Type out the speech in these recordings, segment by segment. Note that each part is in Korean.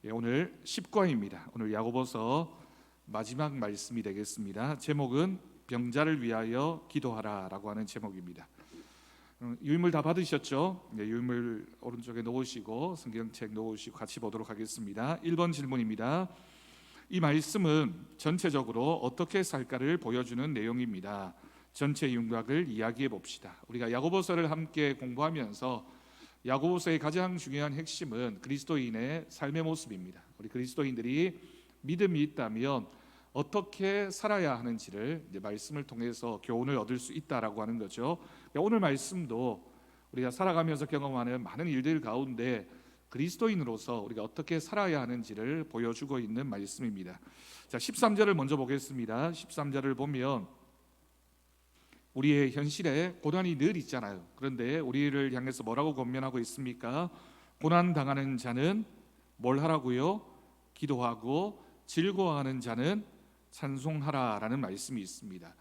오늘 10과입니다. 오늘 야고보서 마지막 말씀이 되겠습니다. 제목은 병자를 위하여 기도하라라고 하는 제목입니다. 유인물 다 받으셨죠? 유인물 오른쪽에 놓으시고 성경책 놓으시고 같이 보도록 하겠습니다. 1번 질문입니다. 이 말씀은 전체적으로 어떻게 살까를 보여주는 내용입니다. 전체 윤곽을 이야기해 봅시다. 우리가 야고보서를 함께 공부하면서 야고보서의 가장 중요한 핵심은 그리스도인의 삶의 모습입니다. 우리 그리스도인들이 믿음이 있다면 어떻게 살아야 하는지를 말씀을 통해서 교훈을 얻을 수 있다라고 하는 거죠. 오늘 말씀도 우리가 살아가면서 경험하는 많은 일들 가운데 그리스도인으로서 우리가 어떻게 살아야 하는지를 보여주고 있는 말씀입니다. 자, 13절을 먼저 보겠습니다. 13절을 보면 우리의 현실에 고난이 늘 있잖아요. 그런데 우리를 향해서 뭐라고 권면하고 있습니까? 고난 당하는 자는 뭘 하라고요? 기도하고 즐거워하는 자는 찬송하라라는 말씀이 있습니다.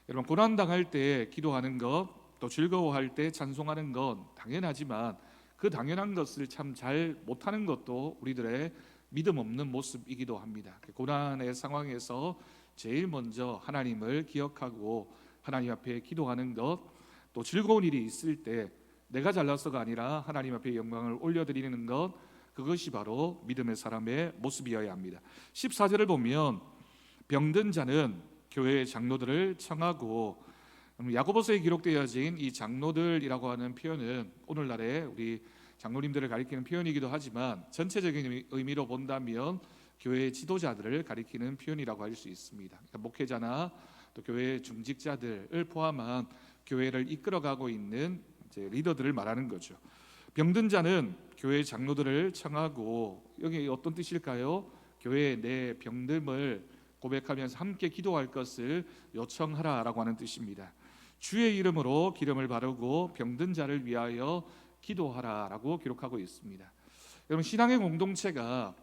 여러분, 고난 당할 때 기도하는 것, 또 즐거워할 때 찬송하는 건 당연하지만 그 당연한 것을 참 잘 못하는 것도 우리들의 믿음 없는 모습이기도 합니다. 고난의 상황에서 제일 먼저 하나님을 기억하고 하나님 앞에 기도하는 것, 또 즐거운 일이 있을 때 내가 잘나서가 아니라 하나님 앞에 영광을 올려드리는 것, 그것이 바로 믿음의 사람의 모습이어야 합니다. 14절을 보면 병든 자는 교회의 장로들을 청하고, 야고보서에 기록되어진 이 장로들이라고 하는 표현은 오늘날의 우리 장로님들을 가리키는 표현이기도 하지만 전체적인 의미로 본다면 교회의 지도자들을 가리키는 표현이라고 할 수 있습니다. 그러니까 목회자나 또 교회의 중직자들을 포함한 교회를 이끌어가고 있는 리더들을 말하는 거죠. 병든 자는 교회 장로들을 청하고, 여기 어떤 뜻일까요? 교회의 내 병듦을 고백하면서 함께 기도할 것을 요청하라라고 하는 뜻입니다. 주의 이름으로 기름을 바르고 병든 자를 위하여 기도하라라고 기록하고 있습니다. 여러분, 신앙의 공동체가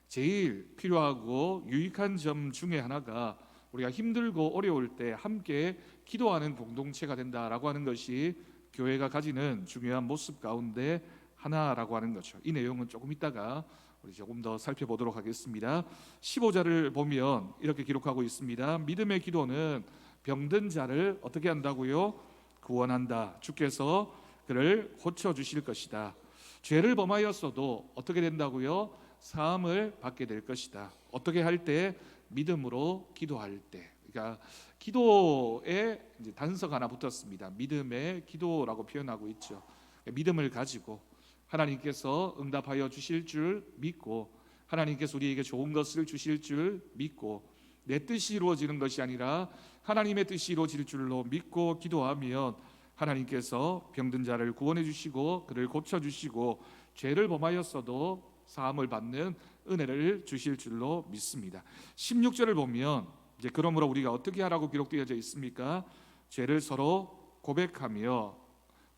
제일 필요하고 유익한 점 중에 하나가 우리가 힘들고 어려울 때 함께 기도하는 공동체가 된다라고 하는 것이 교회가 가지는 중요한 모습 가운데 하나라고 하는 거죠. 이 내용은 조금 이따가 우리 조금 더 살펴보도록 하겠습니다. 15절을 보면 이렇게 기록하고 있습니다. 믿음의 기도는 병든 자를 어떻게 한다고요? 구원한다. 주께서 그를 고쳐주실 것이다. 죄를 범하였어도 어떻게 된다고요? 사함을 받게 될 것이다. 어떻게 할 때? 믿음으로 기도할 때. 그러니까 기도에 이제 단서가 하나 붙었습니다. 믿음의 기도라고 표현하고 있죠. 믿음을 가지고 하나님께서 응답하여 주실 줄 믿고, 하나님께서 우리에게 좋은 것을 주실 줄 믿고, 내 뜻이 이루어지는 것이 아니라 하나님의 뜻이 이루어질 줄로 믿고 기도하면 하나님께서 병든 자를 구원해 주시고 그를 고쳐 주시고 죄를 범하였어도 사함을 받는 은혜를 주실 줄로 믿습니다. 16절을 보면 이제 그러므로 우리가 어떻게 하라고 기록되어져 있습니까? 죄를 서로 고백하며,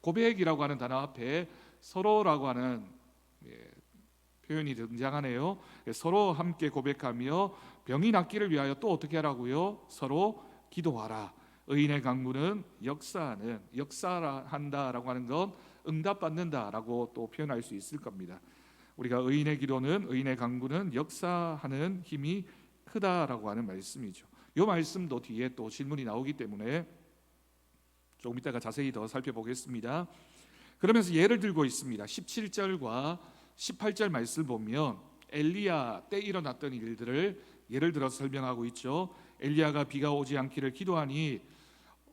고백이라고 하는 단어 앞에 서로라고 하는 표현이 등장하네요. 서로 함께 고백하며 병이 낫기를 위하여 또 어떻게 하라고요? 서로 기도하라. 의인의 강구는 역사한다라고 하는 건 응답받는다라고 또 표현할 수 있을 겁니다. 우리가 의인의 기도는, 의인의 강구는 역사하는 힘이 크다라고 하는 말씀이죠. 이 말씀도 뒤에 또 질문이 나오기 때문에 조금 이따가 자세히 더 살펴보겠습니다. 그러면서 예를 들고 있습니다. 17절과 18절 말씀을 보면 엘리야 때 일어났던 일들을 예를 들어서 설명하고 있죠. 엘리야가 비가 오지 않기를 기도하니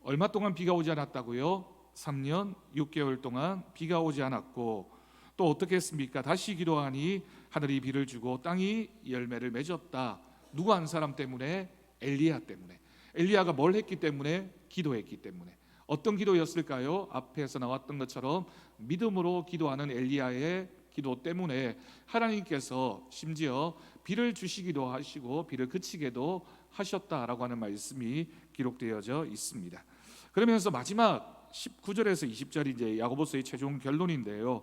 얼마 동안 비가 오지 않았다고요? 3년 6개월 동안 비가 오지 않았고, 또 어떻게 했습니까? 다시 기도하니 하늘이 비를 주고 땅이 열매를 맺었다. 누구 한 사람 때문에? 엘리야 때문에. 엘리야가 뭘 했기 때문에? 기도했기 때문에. 어떤 기도였을까요? 앞에서 나왔던 것처럼 믿음으로 기도하는 엘리야의 기도 때문에 하나님께서 심지어 비를 주시기도 하시고 비를 그치게도 하셨다라고 하는 말씀이 기록되어져 있습니다. 그러면서 마지막 19절에서 20절이 이제 야고보서의 최종 결론인데요.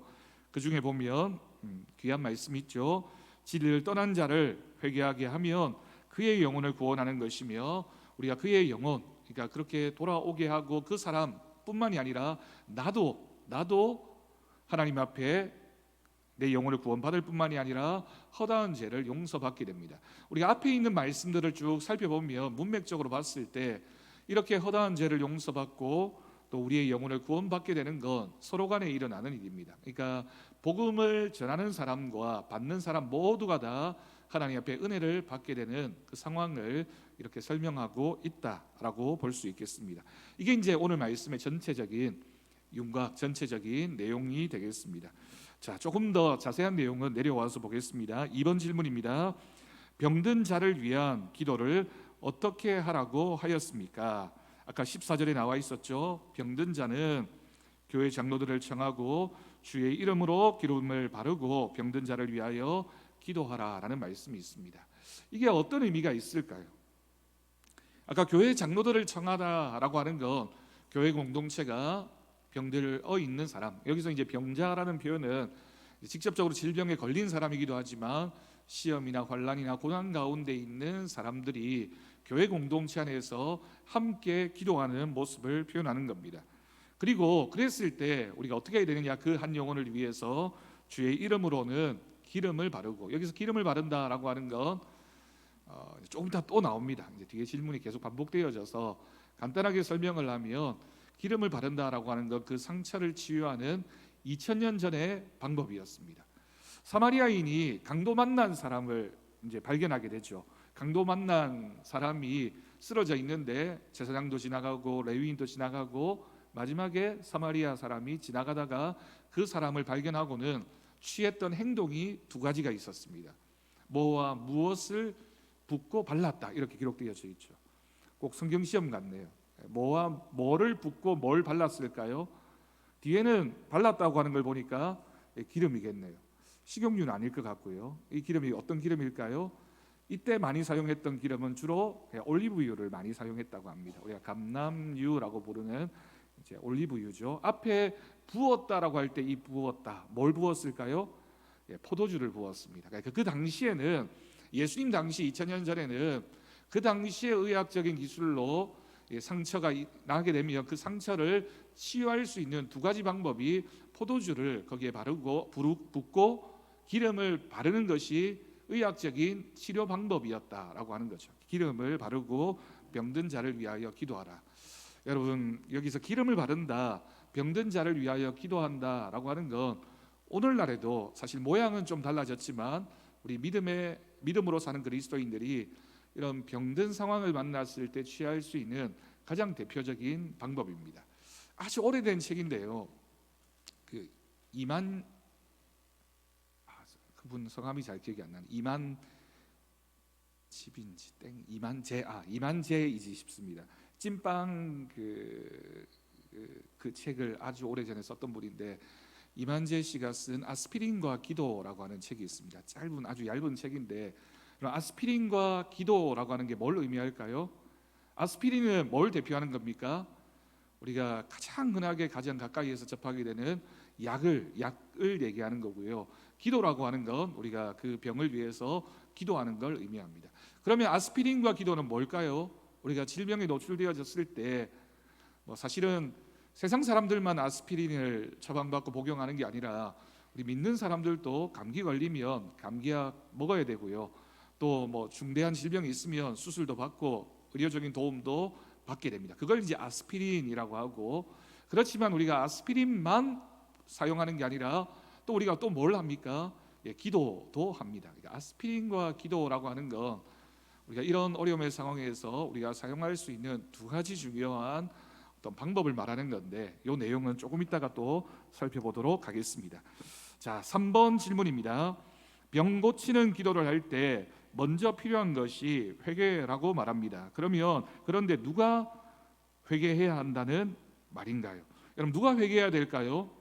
그 중에 보면 귀한 말씀이 있죠. 진리를 떠난 자를 회개하게 하면 그의 영혼을 구원하는 것이며, 우리가 그의 영혼, 그러니까 그렇게 돌아오게 하고 그 사람뿐만이 아니라 나도 하나님 앞에 내 영혼을 구원받을 뿐만이 아니라 허다한 죄를 용서받게 됩니다. 우리가 앞에 있는 말씀들을 쭉 살펴보면 문맥적으로 봤을 때 이렇게 허다한 죄를 용서받고 또 우리의 영혼을 구원받게 되는 건 서로 간에 일어나는 일입니다. 그러니까 복음을 전하는 사람과 받는 사람 모두가 다 하나님 앞에 은혜를 받게 되는 그 상황을 이렇게 설명하고 있다라고 볼 수 있겠습니다. 이게 이제 오늘 말씀의 전체적인 윤곽, 전체적인 내용이 되겠습니다. 자, 조금 더 자세한 내용은 내려와서 보겠습니다. 2번 질문입니다. 병든 자를 위한 기도를 어떻게 하라고 하였습니까? 아까 14절에 나와 있었죠. 병든 자는 교회 장로들을 청하고 주의 이름으로 기름을 바르고 병든 자를 위하여 기도하라라는 말씀이 있습니다. 이게 어떤 의미가 있을까요? 아까 교회 장로들을 청하다라고 하는 건 교회 공동체가 병들어 있는 사람, 여기서 이제 병자라는 표현은 직접적으로 질병에 걸린 사람이기도 하지만 시험이나 환난이나 고난 가운데 있는 사람들이 교회 공동체 안에서 함께 기도하는 모습을 표현하는 겁니다. 그리고 그랬을 때 우리가 어떻게 해야 되느냐, 그 한 영혼을 위해서 주의 이름으로는 기름을 바르고, 여기서 기름을 바른다라고 하는 건 조금 이따 또 나옵니다. 이제 뒤에 질문이 계속 반복되어져서 간단하게 설명을 하면 기름을 바른다라고 하는 건 그 상처를 치유하는 2000년 전의 방법이었습니다. 사마리아인이 강도 만난 사람을 이제 발견하게 되죠. 강도 만난 사람이 쓰러져 있는데 제사장도 지나가고 레위인도 지나가고 마지막에 사마리아 사람이 지나가다가 그 사람을 발견하고는 취했던 행동이 두 가지가 있었습니다. 뭐와 무엇을 붓고 발랐다, 이렇게 기록되어져 있죠. 꼭 성경 시험 같네요. 뭐와 뭐를 붓고 뭘 발랐을까요? 뒤에는 발랐다고 하는 걸 보니까 기름이겠네요. 식용유는 아닐 것 같고요. 이 기름이 어떤 기름일까요? 이때 많이 사용했던 기름은 주로 올리브유를 많이 사용했다고 합니다. 우리가 감람유라고 부르는 이제 올리브유죠. 앞에 부었다라고 할 때 이 부었다, 뭘 부었을까요? 포도주를 부었습니다. 그러니까 그 당시에는, 예수님 당시 2000년 전에는 그 당시의 의학적인 기술로 상처가 나게 되면 그 상처를 치유할 수 있는 두 가지 방법이 포도주를 거기에 바르고 붓고 기름을 바르는 것이 의학적인 치료 방법이었다라고 하는 거죠. 기름을 바르고 병든 자를 위하여 기도하라. 여러분, 여기서 기름을 바른다, 병든 자를 위하여 기도한다라고 하는 건 오늘날에도 사실 모양은 좀 달라졌지만 우리 믿음으로 사는 그리스도인들이 이런 병든 상황을 만났을 때 취할 수 있는 가장 대표적인 방법입니다. 아주 오래된 책인데요. 그 이만 그분 성함이 잘 기억이 안 나는, 이만 집인지 땡 이만재이지 싶습니다. 찐빵 그 책을 아주 오래전에 썼던 분인데, 이만재 씨가 쓴 아스피린과 기도라고 하는 책이 있습니다. 짧은 아주 얇은 책인데, 아스피린과 기도라고 하는 게 뭘 의미할까요? 아스피린은 뭘 대표하는 겁니까? 우리가 가장 흔하게 가장 가까이에서 접하게 되는 약을 얘기하는 거고요. 기도라고 하는 건 우리가 그 병을 위해서 기도하는 걸 의미합니다. 그러면 아스피린과 기도는 뭘까요? 우리가 질병에 노출되어졌을 때 사실은 세상 사람들만 아스피린을 처방받고 복용하는 게 아니라 우리 믿는 사람들도 감기 걸리면 감기약 먹어야 되고요. 또 중대한 질병이 있으면 수술도 받고 의료적인 도움도 받게 됩니다. 그걸 이제 아스피린이라고 하고, 그렇지만 우리가 아스피린만 사용하는 게 아니라 또 우리가 또 뭘 합니까? 기도도 합니다. 그러니까 아스피린과 기도라고 하는 건 우리가 이런 어려움의 상황에서 우리가 사용할 수 있는 두 가지 중요한 어떤 방법을 말하는 건데, 이 내용은 조금 이따가 또 살펴보도록 하겠습니다. 자, 3번 질문입니다. 병 고치는 기도를 할 때 먼저 필요한 것이 회개라고 말합니다. 그런데 누가 회개해야 한다는 말인가요? 여러분, 누가 회개해야 될까요?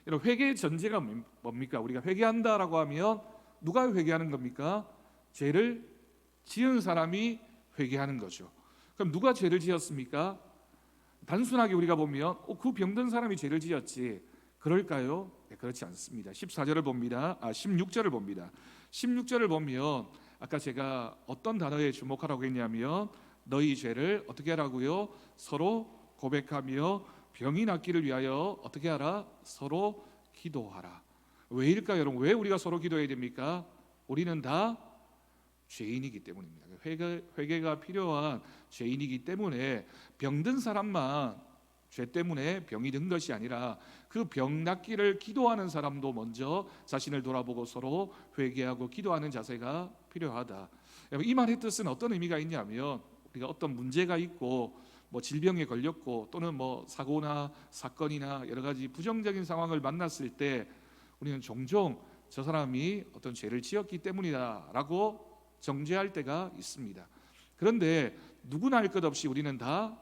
여러분, 회개의 전제가 뭡니까? 우리가 회개한다라고 하면 누가 회개하는 겁니까? 죄를 지은 사람이 회개하는 거죠. 그럼 누가 죄를 지었습니까? 단순하게 우리가 보면 그 병든 사람이 죄를 지었지, 그럴까요? 네, 그렇지 않습니다. 16절을 봅니다. 16절을 보면 아까 제가 어떤 단어에 주목하라고 했냐면, 너희 죄를 어떻게 하라고요? 서로 고백하며 병이 낫기를 위하여 어떻게 하라? 서로 기도하라. 왜일까요, 여러분? 왜 우리가 서로 기도해야 됩니까? 우리는 다 죄인이기 때문입니다. 회개가 필요한 죄인이기 때문에 병든 사람만 죄 때문에 병이 든 것이 아니라 그 병 낫기를 기도하는 사람도 먼저 자신을 돌아보고 서로 회개하고 기도하는 자세가 필요하다. 이 말의 뜻은 어떤 의미가 있냐면, 우리가 어떤 문제가 있고 뭐 질병에 걸렸고 또는 뭐 사고나 사건이나 여러 가지 부정적인 상황을 만났을 때 우리는 종종 저 사람이 어떤 죄를 지었기 때문이다라고 정죄할 때가 있습니다. 그런데 누구나 할 것 없이 우리는 다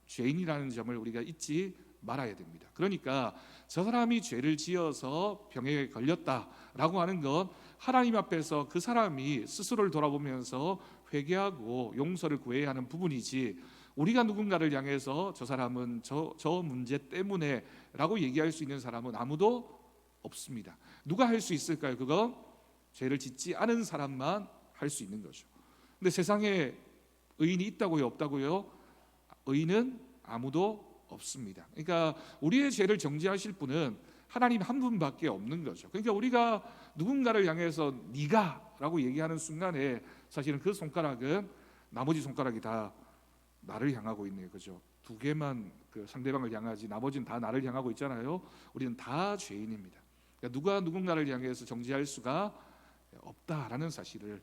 죄인이라는 점을 우리가 잊지 말아야 됩니다. 그러니까 저 사람이 죄를 지어서 병에 걸렸다라고 하는 건 하나님 앞에서 그 사람이 스스로를 돌아보면서 회개하고 용서를 구해야 하는 부분이지, 우리가 누군가를 향해서 저 사람은 저 문제 때문에 라고 얘기할 수 있는 사람은 아무도 없습니다. 누가 할 수 있을까요? 그건 죄를 짓지 않은 사람만 할 수 있는 거죠. 근데 세상에 의인이 있다고요, 없다고요? 의인은 아무도 없습니다. 그러니까 우리의 죄를 정죄하실 분은 하나님 한 분밖에 없는 거죠. 그러니까 우리가 누군가를 향해서 네가 라고 얘기하는 순간에 사실은 그 손가락은 나머지 손가락이 다 나를 향하고 있네요. 그죠? 두 개만 그 상대방을 향하지 나머지는 다 나를 향하고 있잖아요. 우리는 다 죄인입니다. 그러니까 누가 누군가를 향해서 정죄할 수가 없다라는 사실을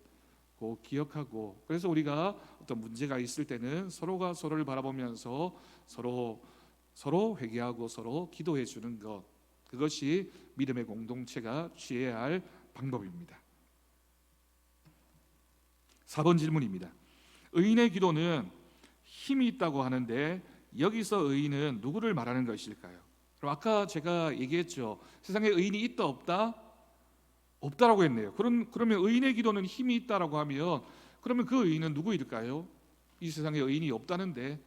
꼭 기억하고, 그래서 우리가 어떤 문제가 있을 때는 서로가 서로를 바라보면서 서로 회개하고 서로 기도해 주는 것, 그것이 믿음의 공동체가 취해야 할 방법입니다. 4번 질문입니다. 의인의 기도는 힘이 있다고 하는데 여기서 의인은 누구를 말하는 것일까요? 그럼 아까 제가 얘기했죠. 세상에 의인이 있다 없다? 없다라고 했네요. 그러면 의인의 기도는 힘이 있다라고 하면 그러면 그 의인은 누구일까요? 이 세상에 의인이 없다는데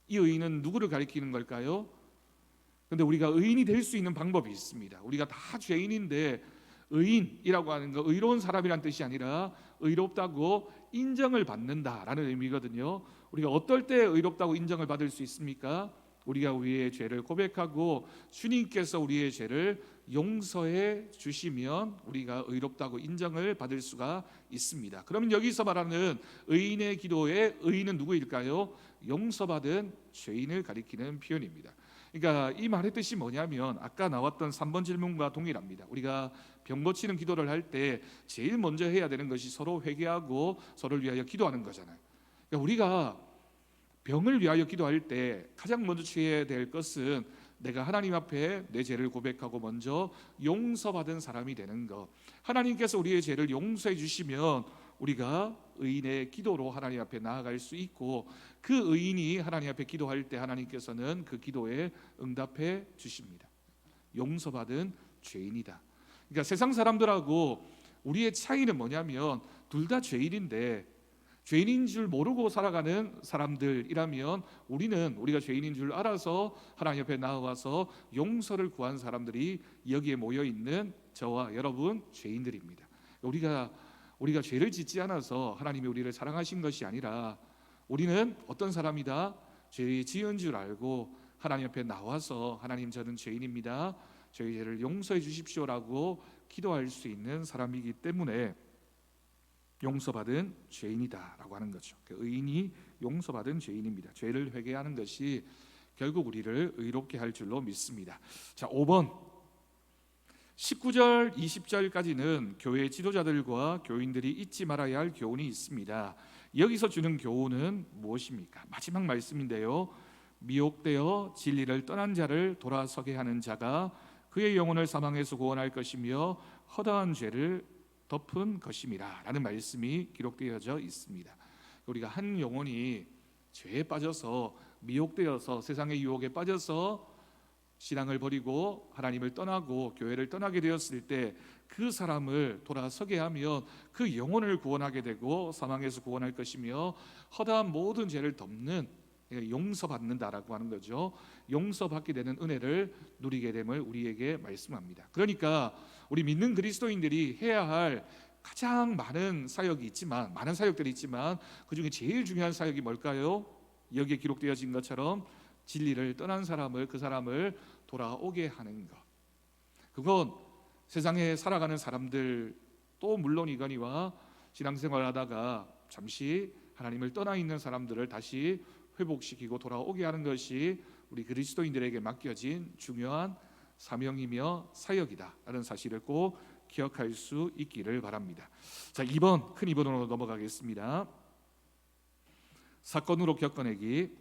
이 의인은 누구를 가리키는 걸까요? 그런데 우리가 의인이 될 수 있는 방법이 있습니다. 우리가 다 죄인인데 의인이라고 하는 거 의로운 사람이란 뜻이 아니라 의롭다고 인정을 받는다라는 의미거든요. 우리가 어떨 때 의롭다고 인정을 받을 수 있습니까? 우리가 우리의 죄를 고백하고 주님께서 우리의 죄를 용서해 주시면 우리가 의롭다고 인정을 받을 수가 있습니다. 그러면 여기서 말하는 의인의 기도의 의인은 누구일까요? 용서받은 죄인을 가리키는 표현입니다. 그러니까 이 말의 뜻이 뭐냐면 아까 나왔던 3번 질문과 동일합니다. 우리가 병 고치는 기도를 할 때 제일 먼저 해야 되는 것이 서로 회개하고 서로를 위하여 기도하는 거잖아요. 그러니까 우리가 병을 위하여 기도할 때 가장 먼저 취해야 될 것은 내가 하나님 앞에 내 죄를 고백하고 먼저 용서받은 사람이 되는 것. 하나님께서 우리의 죄를 용서해 주시면 우리가 의인의 기도로 하나님 앞에 나아갈 수 있고, 그 의인이 하나님 앞에 기도할 때 하나님께서는 그 기도에 응답해 주십니다. 용서받은 죄인이다. 그러니까 세상 사람들하고 우리의 차이는 뭐냐면 둘 다 죄인인데 죄인인 줄 모르고 살아가는 사람들이라면 우리가 죄인인 줄 알아서 하나님 옆에 나와서 용서를 구한 사람들이 여기에 모여 있는 저와 여러분 죄인들입니다. 우리가 죄를 짓지 않아서 하나님이 우리를 사랑하신 것이 아니라 우리는 어떤 사람이다? 죄 지은 줄 알고 하나님 옆에 나와서 하나님 저는 죄인입니다. 저희 죄를 용서해 주십시오라고 기도할 수 있는 사람이기 때문에 용서받은 죄인이다라고 하는 거죠. 의인이 용서받은 죄인입니다. 죄를 회개하는 것이 결국 우리를 의롭게 할 줄로 믿습니다. 자, 5번 19절 20절까지는 교회 지도자들과 교인들이 잊지 말아야 할 교훈이 있습니다. 여기서 주는 교훈은 무엇입니까? 마지막 말씀인데요. 미혹되어 진리를 떠난 자를 돌아서게 하는 자가 그의 영혼을 사망에서 구원할 것이며 허다한 죄를 덮은 것임이라 라는 말씀이 기록되어져 있습니다. 우리가 한 영혼이 죄에 빠져서 미혹되어서 세상의 유혹에 빠져서 신앙을 버리고 하나님을 떠나고 교회를 떠나게 되었을 때 그 사람을 돌아서게 하면 그 영혼을 구원하게 되고 사망에서 구원할 것이며 허다한 모든 죄를 덮는, 용서받는다라고 하는 거죠. 용서받게 되는 은혜를 누리게 됨을 우리에게 말씀합니다. 그러니까 우리 믿는 그리스도인들이 해야 할 가장 많은 사역이 있지만, 많은 사역들이 있지만 그 중에 제일 중요한 사역이 뭘까요? 여기에 기록되어진 것처럼 진리를 떠난 사람을, 그 사람을 돌아오게 하는 것. 그건 세상에 살아가는 사람들 또 물론이거니와 신앙생활하다가 잠시 하나님을 떠나 있는 사람들을 다시 회복시키고 돌아오게 하는 것이 우리 그리스도인들에게 맡겨진 중요한 사명이며 사역이다라는 사실을 꼭 기억할 수 있기를 바랍니다. 자, 2번, 큰 2번으로 넘어가겠습니다. 사건으로 겪어내기.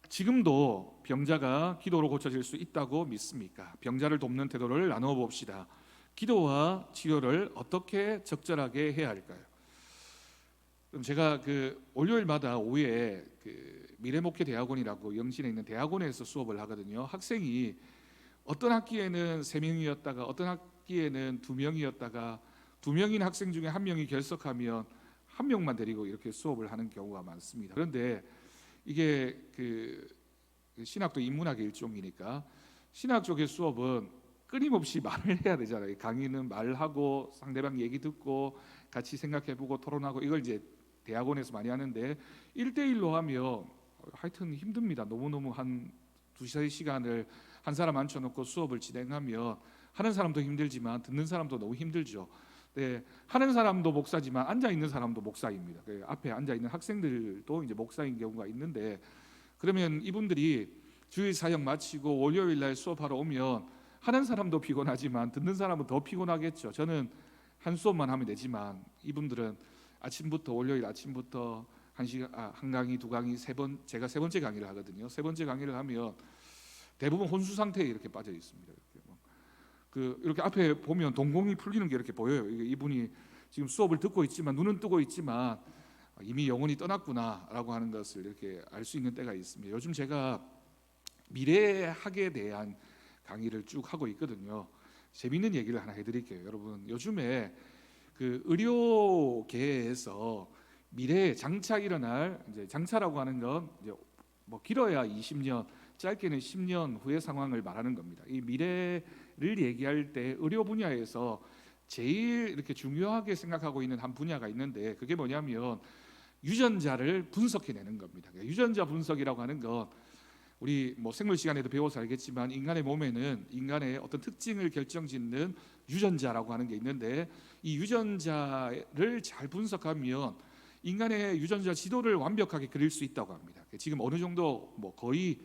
지금도 병자가 기도로 고쳐질 수 있다고 믿습니까? 병자를 돕는 태도를 나누어 봅시다. 기도와 치료를 어떻게 적절하게 해야 할까요? 그럼 제가 월요일마다 오후에 미래목회 대학원이라고 영신에 있는 대학원에서 수업을 하거든요. 학생이 어떤 학기에는 3명이었다가 어떤 학기에는 2명이었다가 2명인 학생 중에 1명이 결석하면 1명만 데리고 이렇게 수업을 하는 경우가 많습니다. 그런데 이게 신학도 인문학의 일종이니까 신학 쪽의 수업은 끊임없이 말을 해야 되잖아요. 강의는 말하고 상대방 얘기 듣고 같이 생각해보고 토론하고, 이걸 이제 대학원에서 많이 하는데 1대1로 하면 하여튼 힘듭니다. 너무너무 한 2-3시간을 한 사람 앉혀놓고 수업을 진행하면 하는 사람도 힘들지만 듣는 사람도 너무 힘들죠. 네, 하는 사람도 목사지만 앉아 있는 사람도 목사입니다. 앞에 앉아 있는 학생들도 이제 목사인 경우가 있는데, 그러면 이분들이 주일 사역 마치고 월요일 날 수업하러 오면 하는 사람도 피곤하지만 듣는 사람은 더 피곤하겠죠. 저는 한 수업만 하면 되지만 이분들은 아침부터, 월요일 아침부터 한 강의, 2강의, 제가 3번째 강의를 하거든요. 3번째 강의를 하면 대부분 혼수 상태에 이렇게 빠져 있습니다. 이렇게 앞에 보면 동공이 풀리는 게 이렇게 보여요. 이분이 지금 수업을 듣고 있지만 눈은 뜨고 있지만 이미 영혼이 떠났구나라고 하는 것을 이렇게 알 수 있는 때가 있습니다. 요즘 제가 미래학에 대한 강의를 쭉 하고 있거든요. 재미있는 얘기를 하나 해드릴게요. 여러분, 요즘에 의료계에서 미래에 장차 일어날, 이제 장차라고 하는 건 이제 뭐 길어야 20년, 짧게는 10년 후의 상황을 말하는 겁니다. 이 미래를 얘기할 때 의료 분야에서 제일 이렇게 중요하게 생각하고 있는 한 분야가 있는데, 그게 뭐냐면 유전자를 분석해내는 겁니다. 유전자 분석이라고 하는 건 우리 뭐 생물 시간에도 배워서 알겠지만 인간의 몸에는 인간의 어떤 특징을 결정짓는 유전자라고 하는 게 있는데, 이 유전자를 잘 분석하면 인간의 유전자 지도를 완벽하게 그릴 수 있다고 합니다. 지금 어느 정도 뭐 거의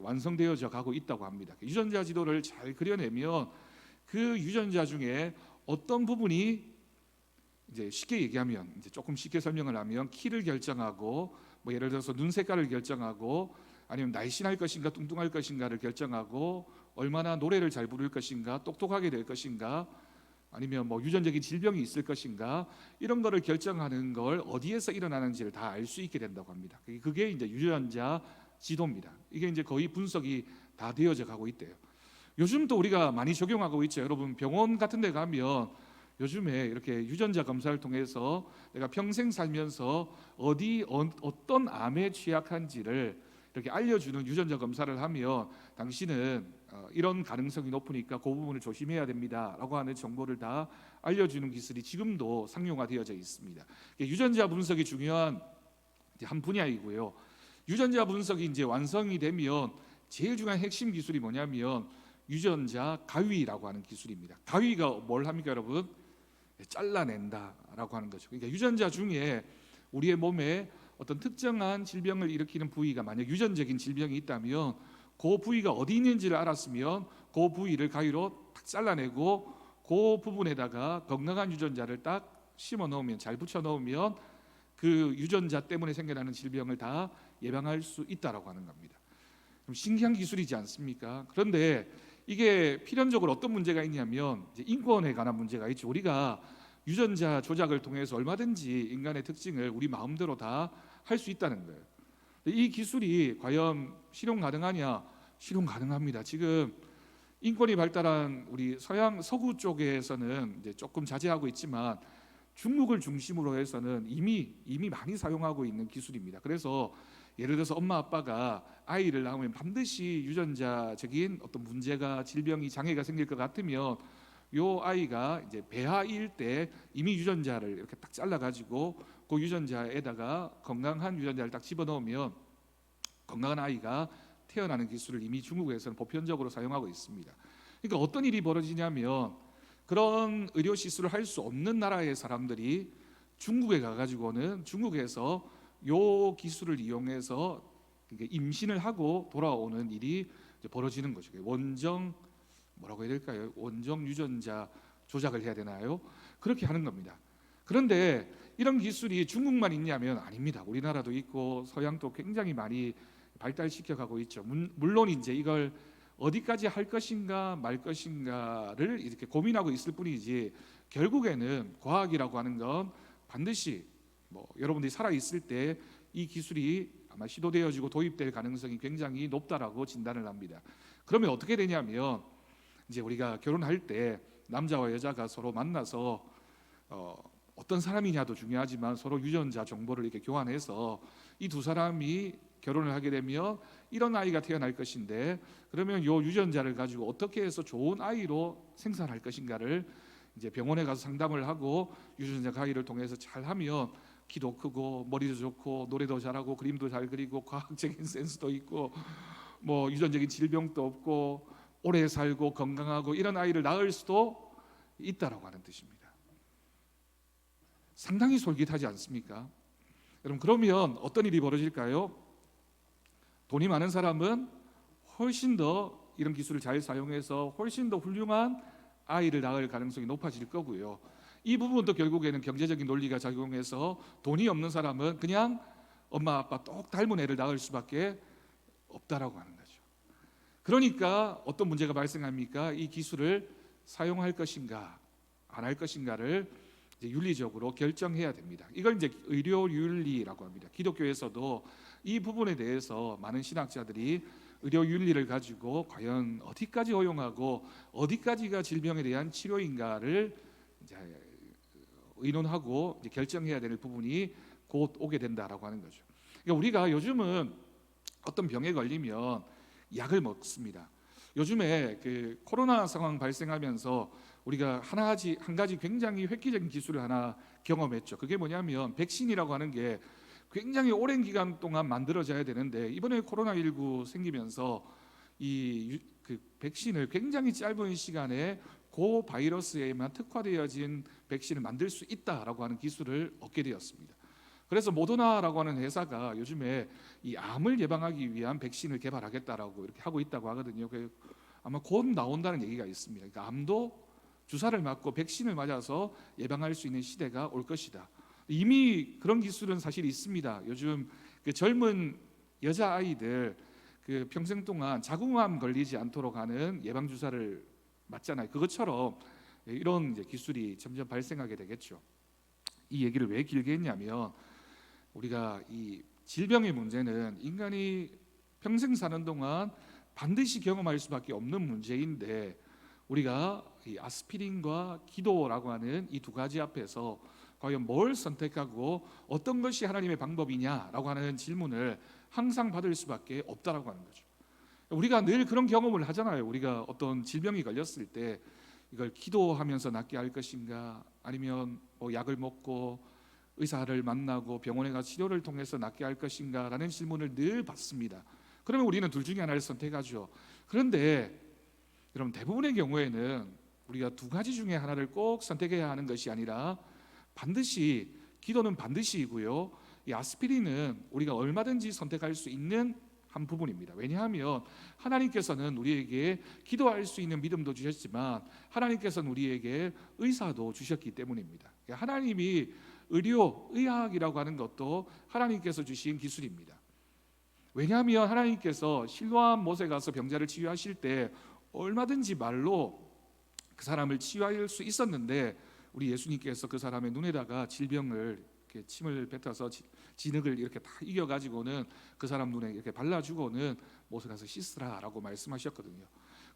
완성되어져 가고 있다고 합니다. 유전자 지도를 잘 그려내면 그 유전자 중에 어떤 부분이, 이제 쉽게 얘기하면, 이제 조금 쉽게 설명을 하면 키를 결정하고, 뭐 예를 들어서 눈 색깔을 결정하고, 아니면 날씬할 것인가 뚱뚱할 것인가를 결정하고, 얼마나 노래를 잘 부를 것인가, 똑똑하게 될 것인가, 아니면 뭐 유전적인 질병이 있을 것인가, 이런 거를 결정하는 걸 어디에서 일어나는지를 다 알 수 있게 된다고 합니다. 그게 이제 유전자 지도입니다. 이게 이제 거의 분석이 다 되어져 가고 있대요. 요즘도 우리가 많이 적용하고 있죠. 여러분, 병원 같은 데 가면 요즘에 이렇게 유전자 검사를 통해서 내가 평생 살면서 어떤 암에 취약한지를 이렇게 알려주는 유전자 검사를 하면 당신은 이런 가능성이 높으니까 그 부분을 조심해야 됩니다라고 하는 정보를 다 알려주는 기술이 지금도 상용화되어져 있습니다. 유전자 분석이 중요한 한 분야이고요. 유전자 분석이 이제 완성이 되면 제일 중요한 핵심 기술이 뭐냐면 유전자 가위라고 하는 기술입니다. 가위가 뭘 합니까, 여러분? 잘라낸다라고 하는 거죠. 그러니까 유전자 중에 우리의 몸에 어떤 특정한 질병을 일으키는 부위가 만약 유전적인 질병이 있다면 그 부위가 어디 있는지를 알았으면 그 부위를 가위로 딱 잘라내고 그 부분에다가 건강한 유전자를 딱 심어 넣으면, 잘 붙여 넣으면 그 유전자 때문에 생겨나는 질병을 다 예방할 수 있다라고 하는 겁니다. 좀 신기한 기술이지 않습니까? 그런데 이게 필연적으로 어떤 문제가 있냐면 이제 인권에 관한 문제가 있죠. 우리가 유전자 조작을 통해서 얼마든지 인간의 특징을 우리 마음대로 다 할 수 있다는 거예요. 이 기술이 과연 실용 가능하냐? 실용 가능합니다. 지금 인권이 발달한 우리 서구 쪽에서는 이제 조금 자제하고 있지만 중국을 중심으로 해서는 이미 많이 사용하고 있는 기술입니다. 그래서 예를 들어서 엄마 아빠가 아이를 낳으면 반드시 유전자적인 어떤 문제가, 질병이, 장애가 생길 것 같으면 요 아이가 이제 배아일 때 이미 유전자를 이렇게 딱 잘라가지고 그 유전자에다가 건강한 유전자를 딱 집어넣으면 건강한 아이가 태어나는 기술을 이미 중국에서는 보편적으로 사용하고 있습니다. 그러니까 어떤 일이 벌어지냐면 그런 의료 시술을 할 수 없는 나라의 사람들이 중국에 가가지고는 중국에서 요 기술을 이용해서 임신을 하고 돌아오는 일이 이제 벌어지는 거죠. 원정 뭐라고 해야 될까요? 원정 유전자 조작을 해야 되나요? 그렇게 하는 겁니다. 그런데 이런 기술이 중국만 있냐면 아닙니다. 우리나라도 있고 서양도 굉장히 많이 발달시켜 가고 있죠. 물론 이제 이걸 어디까지 할 것인가 말 것인가를 이렇게 고민하고 있을 뿐이지 결국에는 과학이라고 하는 건 반드시 여러분들이 살아 있을 때 이 기술이 아마 시도되어지고 도입될 가능성이 굉장히 높다라고 진단을 합니다. 그러면 어떻게 되냐면 이제 우리가 결혼할 때 남자와 여자가 서로 만나서 어떤 사람이냐도 중요하지만 서로 유전자 정보를 이렇게 교환해서 이 두 사람이 결혼을 하게 되면 이런 아이가 태어날 것인데 그러면 요 유전자를 가지고 어떻게 해서 좋은 아이로 생산할 것인가를 이제 병원에 가서 상담을 하고 유전자 가위를 통해서 잘 하면 키도 크고 머리도 좋고 노래도 잘하고 그림도 잘 그리고 과학적인 센스도 있고 유전적인 질병도 없고 오래 살고 건강하고 이런 아이를 낳을 수도 있다라고 하는 뜻입니다. 상당히 솔깃하지 않습니까? 여러분, 그러면 어떤 일이 벌어질까요? 돈이 많은 사람은 훨씬 더 이런 기술을 잘 사용해서 훨씬 더 훌륭한 아이를 낳을 가능성이 높아질 거고요. 이 부분도 결국에는 경제적인 논리가 작용해서 돈이 없는 사람은 그냥 엄마 아빠 똑 닮은 애를 낳을 수밖에 없다라고 하는 거죠. 그러니까 어떤 문제가 발생합니까? 이 기술을 사용할 것인가 안 할 것인가를 이제 윤리적으로 결정해야 됩니다. 이걸 이제 의료 윤리라고 합니다. 기독교에서도 이 부분에 대해서 많은 신학자들이 의료 윤리를 가지고 과연 어디까지 허용하고 어디까지가 질병에 대한 치료인가를 이제 의논하고 이제 결정해야 될 부분이 곧 오게 된다라고 하는 거죠. 그러니까 우리가 요즘은 어떤 병에 걸리면 약을 먹습니다. 요즘에 그 코로나 상황 발생하면서 우리가 한 가지 굉장히 획기적인 기술을 하나 경험했죠. 그게 뭐냐면 백신이라고 하는 게 굉장히 오랜 기간 동안 만들어져야 되는데 이번에 코로나19 생기면서 그 백신을 굉장히 짧은 시간에 그 바이러스에만 특화되어진 백신을 만들 수 있다라고 하는 기술을 얻게 되었습니다. 그래서 모더나라고 하는 회사가 요즘에 이 암을 예방하기 위한 백신을 개발하겠다라고 이렇게 하고 있다고 하거든요. 아마 곧 나온다는 얘기가 있습니다. 그러니까 암도 주사를 맞고 백신을 맞아서 예방할 수 있는 시대가 올 것이다. 이미 그런 기술은 사실 있습니다. 요즘 그 젊은 여자 아이들 그 평생 동안 자궁암 걸리지 않도록 하는 예방 주사를 맞잖아요. 그것처럼 이런 이제 기술이 점점 발생하게 되겠죠. 이 얘기를 왜 길게 했냐면 우리가 이 질병의 문제는 인간이 평생 사는 동안 반드시 경험할 수밖에 없는 문제인데 우리가 이 아스피린과 기도라고 하는 이 두 가지 앞에서 과연 뭘 선택하고 어떤 것이 하나님의 방법이냐라고 하는 질문을 항상 받을 수밖에 없다라고 하는 거죠. 우리가 늘 그런 경험을 하잖아요. 우리가 어떤 질병이 걸렸을 때 이걸 기도하면서 낫게 할 것인가 아니면 약을 먹고 의사를 만나고 병원에 가서 치료를 통해서 낫게 할 것인가라는 질문을 늘 받습니다. 그러면 우리는 둘 중에 하나를 선택하죠. 그런데 여러분 대부분의 경우에는 우리가 두 가지 중에 하나를 꼭 선택해야 하는 것이 아니라 반드시 기도는 반드시이고요. 이 아스피린은 우리가 얼마든지 선택할 수 있는 한 부분입니다. 왜냐하면 하나님께서는 우리에게 기도할 수 있는 믿음도 주셨지만 하나님께서는 우리에게 의사도 주셨기 때문입니다. 하나님이 의학이라고 하는 것도 하나님께서 주신 기술입니다. 왜냐하면 하나님께서 실로암 못에 가서 병자를 치유하실 때 얼마든지 말로 그 사람을 치유할 수 있었는데 우리 예수님께서 그 사람의 눈에다가 질병을 이렇게 침을 뱉어서 진흙을 이렇게 다 이겨가지고는 그 사람 눈에 이렇게 발라주고는 못에 가서 씻으라라고 말씀하셨거든요.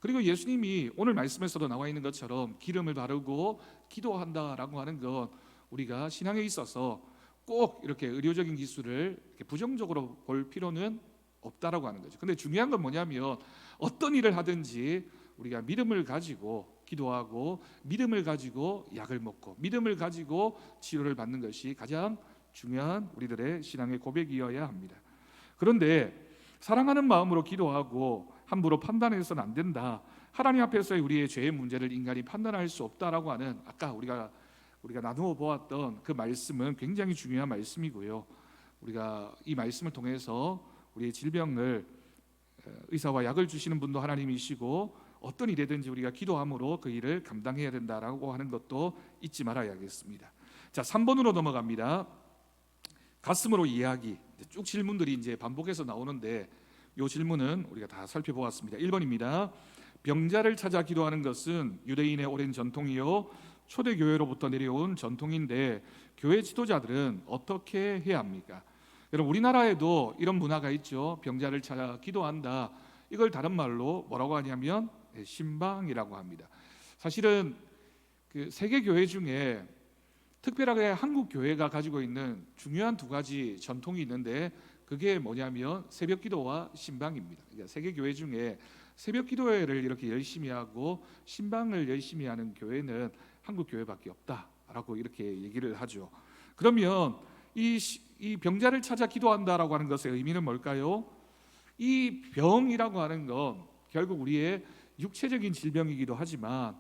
그리고 예수님이 오늘 말씀에서도 나와 있는 것처럼 기름을 바르고 기도한다라고 하는 건 우리가 신앙에 있어서 꼭 이렇게 의료적인 기술을 이렇게 부정적으로 볼 필요는 없다라고 하는 거죠. 근데 중요한 건 뭐냐면 어떤 일을 하든지 우리가 믿음을 가지고 기도하고 믿음을 가지고 약을 먹고 믿음을 가지고 치료를 받는 것이 가장 중요한 우리들의 신앙의 고백이어야 합니다. 그런데 사랑하는 마음으로 기도하고 함부로 판단해서는 안 된다. 하나님 앞에서의 우리의 죄의 문제를 인간이 판단할 수 없다라고 하는 아까 우리가 나누어 보았던 그 말씀은 굉장히 중요한 말씀이고요. 우리가 이 말씀을 통해서 우리의 질병을 의사와 약을 주시는 분도 하나님이시고 어떤 일이든지 우리가 기도함으로 그 일을 감당해야 된다라고 하는 것도 잊지 말아야겠습니다. 자, 3번으로 넘어갑니다. 가슴으로 이해하기. 쭉 질문들이 이제 반복해서 나오는데 이 질문은 우리가 다 살펴보았습니다. 1번입니다. 병자를 찾아 기도하는 것은 유대인의 오랜 전통이요 초대교회로부터 내려온 전통인데 교회 지도자들은 어떻게 해야 합니까? 여러분, 우리나라에도 이런 문화가 있죠. 병자를 찾아 기도한다. 이걸 다른 말로 뭐라고 하냐면 신방이라고 합니다. 사실은 그 세계 교회 중에 특별하게 한국 교회가 가지고 있는 중요한 두 가지 전통이 있는데 그게 뭐냐면 새벽 기도와 신방입니다. 그러니까 세계 교회 중에 새벽 기도회를 이렇게 열심히 하고 신방을 열심히 하는 교회는 한국 교회밖에 없다라고 이렇게 얘기를 하죠. 그러면 이 병자를 찾아 기도한다라고 하는 것의 의미는 뭘까요? 이 병이라고 하는 건 결국 우리의 육체적인 질병이기도 하지만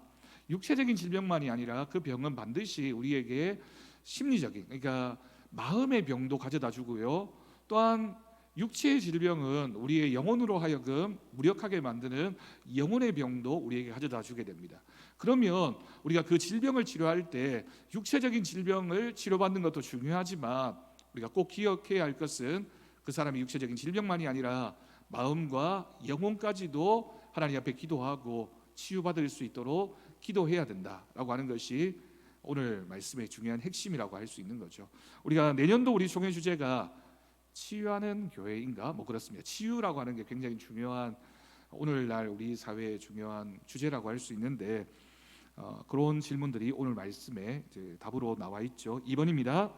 육체적인 질병만이 아니라 그 병은 반드시 우리에게 심리적인, 그러니까 마음의 병도 가져다 주고요. 또한 육체의 질병은 우리의 영혼으로 하여금 무력하게 만드는 영혼의 병도 우리에게 가져다 주게 됩니다. 그러면 우리가 그 질병을 치료할 때 육체적인 질병을 치료받는 것도 중요하지만 우리가 꼭 기억해야 할 것은 그 사람의 육체적인 질병만이 아니라 마음과 영혼까지도 하나님 앞에 기도하고 치유받을 수 있도록 기도해야 된다라고 하는 것이 오늘 말씀의 중요한 핵심이라고 할 수 있는 거죠. 우리가 내년도 우리 총회 주제가 치유하는 교회인가? 그렇습니다. 치유라고 하는 게 굉장히 중요한 오늘날 우리 사회의 중요한 주제라고 할 수 있는데 그런 질문들이 오늘 말씀에 이제 답으로 나와 있죠. 2번입니다.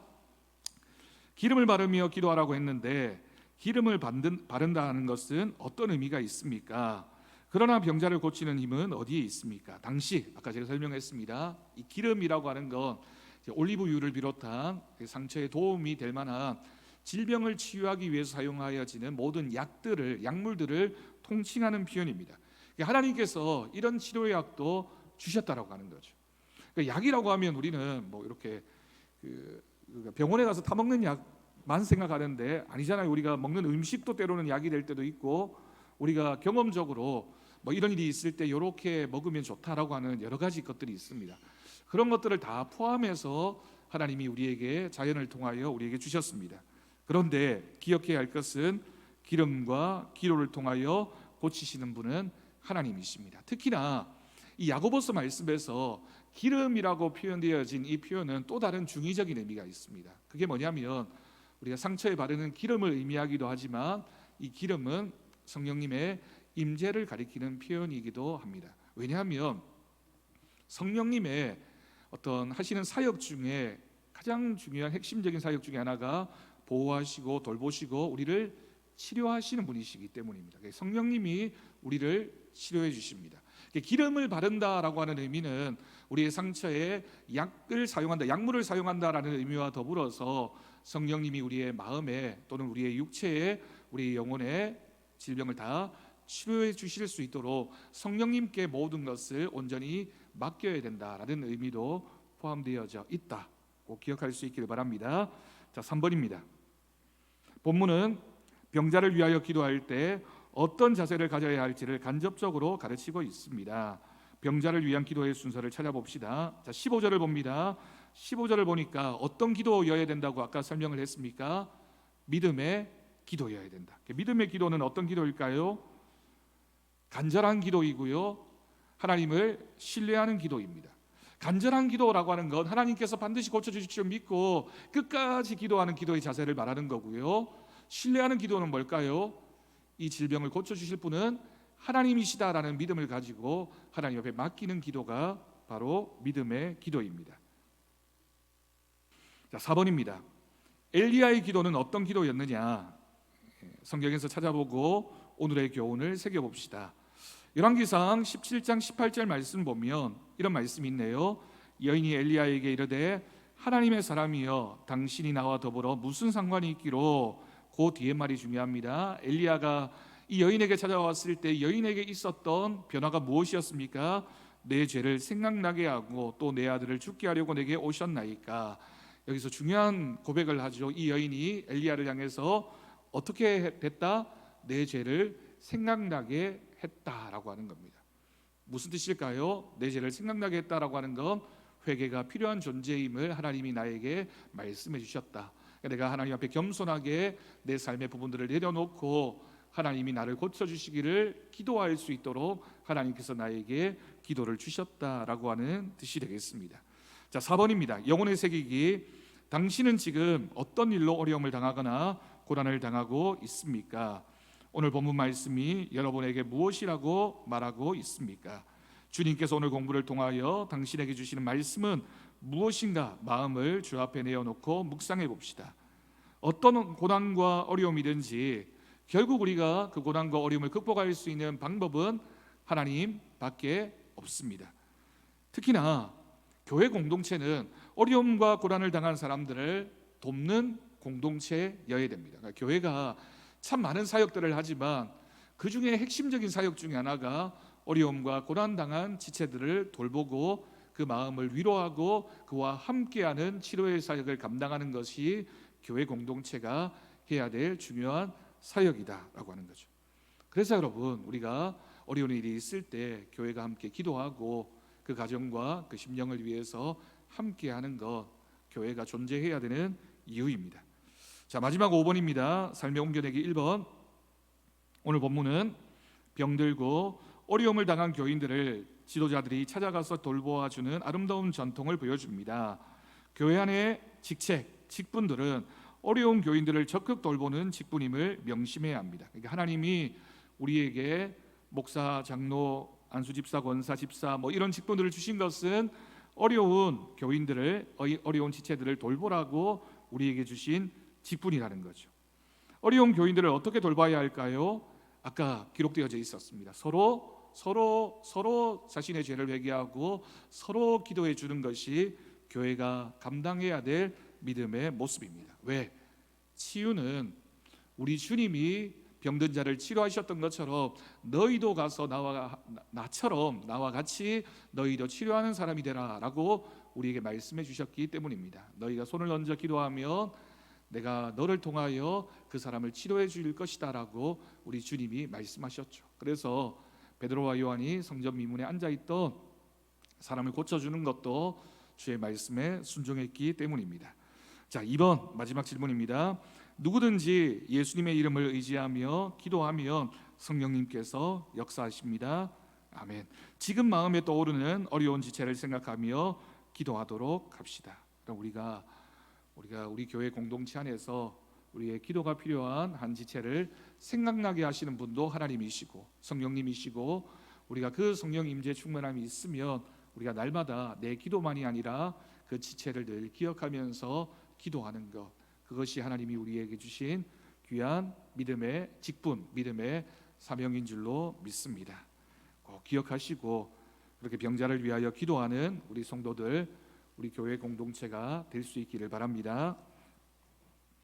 기름을 바르며 기도하라고 했는데 기름을 바른다는 것은 어떤 의미가 있습니까? 그러나 병자를 고치는 힘은 어디에 있습니까? 당시 아까 제가 설명했습니다. 이 기름이라고 하는 건 올리브유를 비롯한 상처에 도움이 될 만한 질병을 치유하기 위해서 사용하여지는 모든 약물들을 통칭하는 표현입니다. 하나님께서 이런 치료약도 주셨다라고 하는 거죠. 약이라고 하면 우리는 이렇게 병원에 가서 타 먹는 약만 생각하는데 아니잖아요. 우리가 먹는 음식도 때로는 약이 될 때도 있고 우리가 경험적으로 이런 일이 있을 때 이렇게 먹으면 좋다라고 하는 여러 가지 것들이 있습니다. 그런 것들을 다 포함해서 하나님이 우리에게 자연을 통하여 우리에게 주셨습니다. 그런데 기억해야 할 것은 기름과 기도를 통하여 고치시는 분은 하나님이십니다. 특히나 이 야고보서 말씀에서 기름이라고 표현되어진 이 표현은 또 다른 중의적인 의미가 있습니다. 그게 뭐냐면 우리가 상처에 바르는 기름을 의미하기도 하지만 이 기름은 성령님의 임재를 가리키는 표현이기도 합니다. 왜냐하면 성령님의 어떤 하시는 사역 중에 가장 중요한 핵심적인 사역 중에 하나가 보호하시고 돌보시고 우리를 치료하시는 분이시기 때문입니다. 성령님이 우리를 치료해 주십니다. 기름을 바른다라고 하는 의미는 우리의 상처에 약을 사용한다, 약물을 사용한다라는 의미와 더불어서 성령님이 우리의 마음에 또는 우리의 육체에 우리의 영혼에 질병을 다 치료해 주실 수 있도록 성령님께 모든 것을 온전히 맡겨야 된다라는 의미도 포함되어져 있다. 꼭 기억할 수 있기를 바랍니다. 자, 3번입니다. 본문은 병자를 위하여 기도할 때 어떤 자세를 가져야 할지를 간접적으로 가르치고 있습니다. 병자를 위한 기도의 순서를 찾아봅시다. 자, 15절을 봅니다. 15절을 보니까 어떤 기도여야 된다고 아까 설명을 했습니까? 믿음의 기도여야 된다. 믿음의 기도는 어떤 기도일까요? 간절한 기도이고요, 하나님을 신뢰하는 기도입니다. 간절한 기도라고 하는 건 하나님께서 반드시 고쳐주실 줄 믿고 끝까지 기도하는 기도의 자세를 말하는 거고요, 신뢰하는 기도는 뭘까요? 이 질병을 고쳐주실 분은 하나님이시다라는 믿음을 가지고 하나님 앞에 맡기는 기도가 바로 믿음의 기도입니다. 자, 4번입니다. 엘리야의 기도는 어떤 기도였느냐? 성경에서 찾아보고 오늘의 교훈을 새겨봅시다. 열왕기상 17장 18절 말씀 보면 이런 말씀이 있네요. 여인이 엘리야에게 이르되 하나님의 사람이여 당신이 나와 더불어 무슨 상관이 있기로, 그 뒤에 말이 중요합니다. 엘리야가 이 여인에게 찾아왔을 때 여인에게 있었던 변화가 무엇이었습니까? 내 죄를 생각나게 하고 또 내 아들을 죽게 하려고 내게 오셨나이까. 여기서 중요한 고백을 하죠. 이 여인이 엘리야를 향해서 어떻게 됐다? 내 죄를 생각나게 했다라고 하는 겁니다. 무슨 뜻일까요? 내 죄를 생각나게 했다라고 하는 건 회개가 필요한 존재임을 하나님이 나에게 말씀해 주셨다. 내가 하나님 앞에 겸손하게 내 삶의 부분들을 내려놓고 하나님이 나를 고쳐주시기를 기도할 수 있도록 하나님께서 나에게 기도를 주셨다라고 하는 뜻이 되겠습니다. 자, 4번입니다. 영혼의 새기기. 당신은 지금 어떤 일로 어려움을 당하거나 고난을 당하고 있습니까? 오늘 본문 말씀이 여러분에게 무엇이라고 말하고 있습니까? 주님께서 오늘 공부를 통하여 당신에게 주시는 말씀은 무엇인가 마음을 주 앞에 내어놓고 묵상해 봅시다. 어떤 고난과 어려움이든지 결국 우리가 그 고난과 어려움을 극복할 수 있는 방법은 하나님밖에 없습니다. 특히나 교회 공동체는 어려움과 고난을 당한 사람들을 돕는 공동체여야 됩니다. 그러니까 교회가 참 많은 사역들을 하지만 그 중에 핵심적인 사역 중에 하나가 어려움과 고난 당한 지체들을 돌보고 그 마음을 위로하고 그와 함께하는 치료의 사역을 감당하는 것이 교회 공동체가 해야 될 중요한 사역이다라고 하는 거죠. 그래서 여러분, 우리가 어려운 일이 있을 때 교회가 함께 기도하고 그 가정과 그 심령을 위해서 함께하는 것, 교회가 존재해야 되는 이유입니다. 자, 마지막 5번입니다. 삶의 옮겨내기 1번. 오늘 본문은 병들고 어려움을 당한 교인들을 지도자들이 찾아가서 돌보아주는 아름다운 전통을 보여줍니다. 교회 안의 직책, 직분들은 어려운 교인들을 적극 돌보는 직분임을 명심해야 합니다. 그러니까 하나님이 우리에게 목사, 장로, 안수집사, 권사집사 이런 직분들을 주신 것은 어려운 교인들을, 어려운 지체들을 돌보라고 우리에게 주신 직분이라는 거죠. 어려운 교인들을 어떻게 돌봐야 할까요? 아까 기록되어져 있었습니다. 서로 자신의 죄를 회개하고 서로 기도해 주는 것이 교회가 감당해야 될 믿음의 모습입니다. 왜? 치유는 우리 주님이 병든 자를 치료하셨던 것처럼 너희도 가서 나와 같이 너희도 치료하는 사람이 되라라고 우리에게 말씀해 주셨기 때문입니다. 너희가 손을 얹어 기도하면 내가 너를 통하여 그 사람을 치료해 줄 것이다라고 우리 주님이 말씀하셨죠. 그래서 베드로와 요한이 성전 미문에 앉아있던 사람을 고쳐주는 것도 주의 말씀에 순종했기 때문입니다. 자, 2번 마지막 질문입니다. 누구든지 예수님의 이름을 의지하며 기도하면 성령님께서 역사하십니다. 아멘. 지금 마음에 떠오르는 어려운 지체를 생각하며 기도하도록 합시다. 우리가 우리 교회 공동체 안에서 우리의 기도가 필요한 한 지체를 생각나게 하시는 분도 하나님이시고 성령님이시고, 우리가 그 성령 임재 충만함이 있으면 우리가 날마다 내 기도만이 아니라 그 지체를 늘 기억하면서 기도하는 것, 그것이 하나님이 우리에게 주신 귀한 믿음의 직분, 믿음의 사명인 줄로 믿습니다. 꼭 기억하시고 그렇게 병자를 위하여 기도하는 우리 성도들, 우리 교회 공동체가 될 수 있기를 바랍니다.